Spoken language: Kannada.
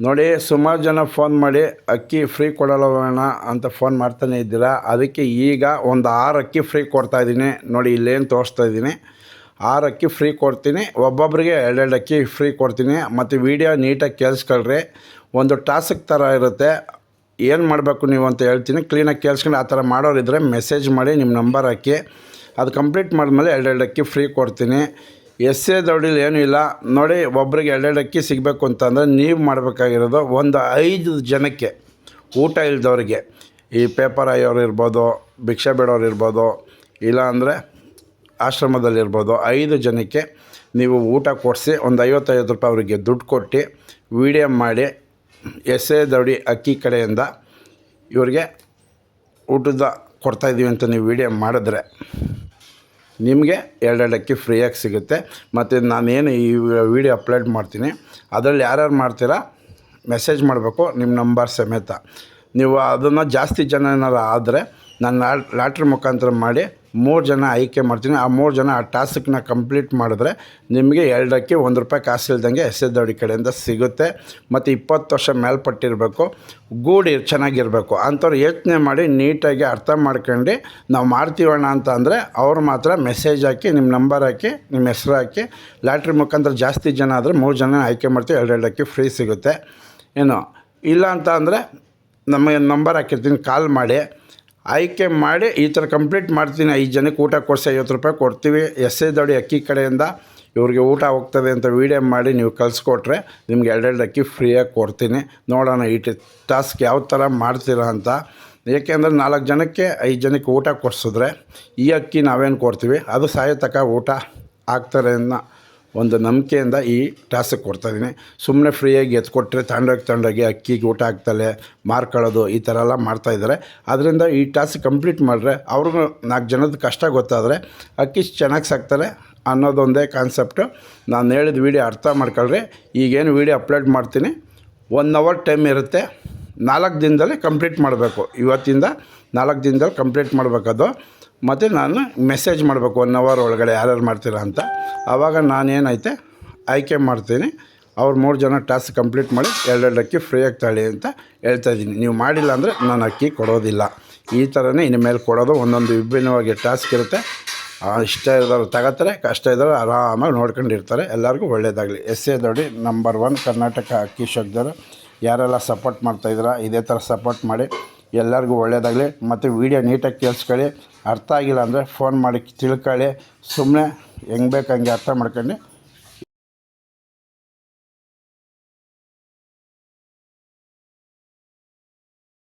ನೋಡಿ, ಸುಮಾರು ಜನ ಫೋನ್ ಮಾಡಿ ಅಕ್ಕಿ ಫ್ರೀ ಕೊಡೋಣ ಅಂತ ಫೋನ್ ಮಾಡ್ತಾನೆ ಇದ್ದೀರಾ. ಅದಕ್ಕೆ ಈಗ ಒಂದು 6 ಅಕ್ಕಿ ಫ್ರೀ ಕೊಡ್ತಾಯಿದ್ದೀನಿ. ನೋಡಿ, ಇಲ್ಲೇನು ತೋರಿಸ್ತಾ ಇದ್ದೀನಿ. 6 ಅಕ್ಕಿ ಫ್ರೀ ಕೊಡ್ತೀನಿ. ಒಬ್ಬೊಬ್ಬರಿಗೆ 2 ಅಕ್ಕಿ ಫ್ರೀ ಕೊಡ್ತೀನಿ. ಮತ್ತು ವೀಡಿಯೋ ನೀಟಾಗಿ ಕೇಳಿಸ್ಕೊಳ್ರಿ. ಒಂದು ಟಾಸ್ಕ್ ಥರ ಇರುತ್ತೆ. ಏನು ಮಾಡಬೇಕು ನೀವು ಅಂತ ಹೇಳ್ತೀನಿ. ಕ್ಲೀನಾಗಿ ಕೇಳಿಸ್ಕೊಂಡು ಆ ಥರ ಮಾಡೋರಿದ್ದರೆ ಮೆಸೇಜ್ ಮಾಡಿ ನಿಮ್ಮ ನಂಬರ್ ಹಾಕಿ. ಅದು ಕಂಪ್ಲೀಟ್ ಮಾಡಿದ್ಮೇಲೆ 2 ಅಕ್ಕಿ ಫ್ರೀ ಕೊಡ್ತೀನಿ. ಎಸ್ಸೇ ದೌಡಿಲಿ ಏನೂ ಇಲ್ಲ. ನೋಡಿ, ಒಬ್ಬರಿಗೆ 2 ಅಕ್ಕಿ ಸಿಗಬೇಕು ಅಂತಂದರೆ ನೀವು ಮಾಡಬೇಕಾಗಿರೋದು ಒಂದು 5 ಜನಕ್ಕೆ, ಊಟ ಇಲ್ದವ್ರಿಗೆ, ಈ ಪೇಪರ್ ಆಯೋರು ಇರ್ಬೋದು, ಭಿಕ್ಷೆ ಬೇಡೋರು ಇರ್ಬೋದು, ಇಲ್ಲಾಂದರೆ ಆಶ್ರಮದಲ್ಲಿರ್ಬೋದು, 5 ಜನಕ್ಕೆ ನೀವು ಊಟ ಕೊಡಿಸಿ ಒಂದು 50 ರೂಪಾಯಿ ಅವರಿಗೆ ದುಡ್ಡು ಕೊಟ್ಟು ವೀಡಿಯೋ ಮಾಡಿ ಎಸ್ಸೇ ದೌಡಿ ಅಕ್ಕಿ ಕಡೆಯಿಂದ ಇವ್ರಿಗೆ ಊಟದ ಕೊಡ್ತಾಯಿದ್ದೀವಿ ಅಂತ ನೀವು ವೀಡಿಯೋ ಮಾಡಿದ್ರೆ ನಿಮಗೆ 2 ಅಕ್ಕಿ ಫ್ರೀಯಾಗಿ ಸಿಗುತ್ತೆ. ಮತ್ತು ನಾನೇನು ಈ ವಿಡಿಯೋ ಅಪ್ಲೋಡ್ ಮಾಡ್ತೀನಿ ಅದರಲ್ಲಿ ಯಾರ್ಯಾರು ಮಾಡ್ತೀರಾ ಮೆಸೇಜ್ ಮಾಡಬೇಕು ನಿಮ್ಮ ನಂಬರ್ ಸಮೇತ. ನೀವು ಅದನ್ನು ಜಾಸ್ತಿ ಜನ ಏನಾರು ಆದರೆ ನಾನು ಲಾಟ್ರಿ ಮುಖಾಂತರ ಮಾಡಿ 3 ಜನ ಆಯ್ಕೆ ಮಾಡ್ತೀನಿ. ಆ 3 ಜನ ಆ ಟಾಸ್ಕ್ನ ಕಂಪ್ಲೀಟ್ ಮಾಡಿದ್ರೆ ನಿಮಗೆ 2 ಅಕ್ಕಿ ₹1 ಕಾಸು ಇಲ್ದಂಗೆ ಎಸ್ಸೇ ದೌಡಿ ಕಡೆಯಿಂದ ಸಿಗುತ್ತೆ. ಮತ್ತು 20 ವರ್ಷ ಮೇಲ್ಪಟ್ಟಿರಬೇಕು, ಗೂಡಿ ಚೆನ್ನಾಗಿರಬೇಕು ಅಂಥವ್ರು ಯೋಚನೆ ಮಾಡಿ ನೀಟಾಗಿ ಅರ್ಥ ಮಾಡ್ಕೊಂಡು ನಾವು ಮಾಡ್ತೀವಣ್ಣ ಅಂತ ಅಂದರೆ ಅವ್ರು ಮಾತ್ರ ಮೆಸೇಜ್ ಹಾಕಿ ನಿಮ್ಮ ನಂಬರ್ ಹಾಕಿ ನಿಮ್ಮ ಹೆಸ್ರು ಹಾಕಿ ಲಾಟ್ರಿ ಮುಖಾಂತರ ಜಾಸ್ತಿ ಜನ ಆದರೆ 3 ಜನ ಆಯ್ಕೆ ಮಾಡ್ತೀವಿ. 2 ಅಕ್ಕಿ ಫ್ರೀ ಸಿಗುತ್ತೆ. ಏನು ಇಲ್ಲ ಅಂತ ಅಂದರೆ ನಮಗೆ ನಂಬರ್ ಹಾಕಿರ್ತೀನಿ, ಕಾಲ್ ಮಾಡಿ ಆಯ್ಕೆ ಮಾಡಿ ಈ ಥರ ಕಂಪ್ಲೀಟ್ ಮಾಡ್ತೀನಿ. 5 ಜನಕ್ಕೆ ಊಟ ಕೊಡಿಸಿ ₹50 ಕೊಡ್ತೀವಿ. ಎಸ್ಸೇ ದೌಡಿ ಅಕ್ಕಿ ಕಡೆಯಿಂದ ಇವ್ರಿಗೆ ಊಟ ಹೋಗ್ತದೆ ಅಂತ ವೀಡಿಯೋ ಮಾಡಿ ನೀವು ಕಳಿಸ್ಕೊಟ್ರೆ ನಿಮ್ಗೆ 2 ಅಕ್ಕಿ ಫ್ರೀಯಾಗಿ ಕೊಡ್ತೀನಿ. ನೋಡೋಣ ಈ ಟಾಸ್ಕ್ ಯಾವ ಥರ ಮಾಡ್ತೀರಾ ಅಂತ. ಏಕೆಂದರೆ 4 ಜನಕ್ಕೆ 5 ಜನಕ್ಕೆ ಊಟ ಕೊಡಿಸಿದ್ರೆ ಈ ಅಕ್ಕಿ ನಾವೇನು ಕೊಡ್ತೀವಿ ಅದು ಸಾಯೋ ತನಕ ಊಟ ಆಗ್ತಾರೆ ಅನ್ನೋ ಒಂದು ನಂಬಿಕೆಯಿಂದ ಈ ಟಾಸ್ಕ್ ಕೊಡ್ತಾಯಿದ್ದೀನಿ. ಸುಮ್ಮನೆ ಫ್ರೀಯಾಗಿ ಎತ್ಕೊಟ್ರೆ ತಗೊಂಡೋಗಿ ಅಕ್ಕಿಗೆ ಊಟ ಹಾಕ್ತಲೆ ಮಾರ್ಕೊಳ್ಳೋದು ಈ ಥರ ಎಲ್ಲ ಮಾಡ್ತಾಯಿದ್ದಾರೆ. ಅದರಿಂದ ಈ ಟಾಸ್ಕ್ ಕಂಪ್ಲೀಟ್ ಮಾಡಿದ್ರೆ ಅವ್ರಿಗೂ 4 ಜನದ ಕಷ್ಟ ಗೊತ್ತಾದರೆ ಅಕ್ಕಿ ಚೆನ್ನಾಗಿ ಸಾಕ್ತಾರೆ ಅನ್ನೋದೊಂದೇ ಕಾನ್ಸೆಪ್ಟು. ನಾನು ಹೇಳಿದ ವೀಡಿಯೋ ಅರ್ಥ ಮಾಡ್ಕೊಳ್ರಿ. ಈಗೇನು ವೀಡಿಯೋ ಅಪ್ಲೋಡ್ ಮಾಡ್ತೀನಿ 1 ಅವರ್ ಟೈಮ್ ಇರುತ್ತೆ. 4 ದಿನದಲ್ಲಿ ಕಂಪ್ಲೀಟ್ ಮಾಡಬೇಕು. ಇವತ್ತಿಂದ 4 ದಿನದಲ್ಲಿ ಕಂಪ್ಲೀಟ್ ಮಾಡಬೇಕದು. ಮತ್ತು ನಾನು ಮೆಸೇಜ್ ಮಾಡಬೇಕು 1 ಅವರ್ ಒಳಗಡೆ ಯಾರ್ಯಾರು ಮಾಡ್ತೀರಾ ಅಂತ. ಆವಾಗ ನಾನೇನೈತೆ ಆಯ್ಕೆ ಮಾಡ್ತೀನಿ. ಅವ್ರು 3 ಜನ ಟಾಸ್ಕ್ ಕಂಪ್ಲೀಟ್ ಮಾಡಿ 2 ಅಕ್ಕಿ ಫ್ರೀಯಾಗಿ ತಗೊಳ್ಳಿ ಅಂತ ಹೇಳ್ತಾಯಿದ್ದೀನಿ. ನೀವು ಮಾಡಿಲ್ಲ ಅಂದರೆ ನಾನು ಅಕ್ಕಿ ಕೊಡೋದಿಲ್ಲ. ಈ ಥರನೇ ಇನ್ಮೇಲೆ ಕೊಡೋದು. ಒಂದೊಂದು ವಿಭಿನ್ನವಾಗಿ ಟಾಸ್ಕ್ ಇರುತ್ತೆ. ಇಷ್ಟ ಇರೋರು ತಗೋತಾರೆ, ಕಷ್ಟ ಇರೋರು ಆರಾಮಾಗಿ ನೋಡ್ಕೊಂಡಿರ್ತಾರೆ. ಎಲ್ಲರಿಗೂ ಒಳ್ಳೆಯದಾಗಲಿ. ಎಸ್ಸೇ ದೌಡಿ ನಂಬರ್ 1 ಕರ್ನಾಟಕ ಅಕ್ಕಿ ಶೋಕ್ದವರು ಯಾರೆಲ್ಲ ಸಪೋರ್ಟ್ ಮಾಡ್ತಾಯಿದ್ದೀರಾ ಇದೇ ಥರ ಸಪೋರ್ಟ್ ಮಾಡಿ. ಎಲ್ಲರಿಗೂ ಒಳ್ಳೆಯದಾಗಲಿ. ಮತ್ತು ವೀಡಿಯೋ ನೀಟಾಗಿ ಕೇಳಿಸ್ಕೊಳ್ಳಿ. ಅರ್ಥ ಆಗಿಲ್ಲ ಅಂದರೆ ಫೋನ್ ಮಾಡಿ ತಿಳ್ಕೊಳ್ಳಿ. ಸುಮ್ಮನೆ ಹೆಂಗೆ ಬೇಕು ಹಂಗೆ ಅರ್ಥ ಮಾಡ್ಕೊಂಡು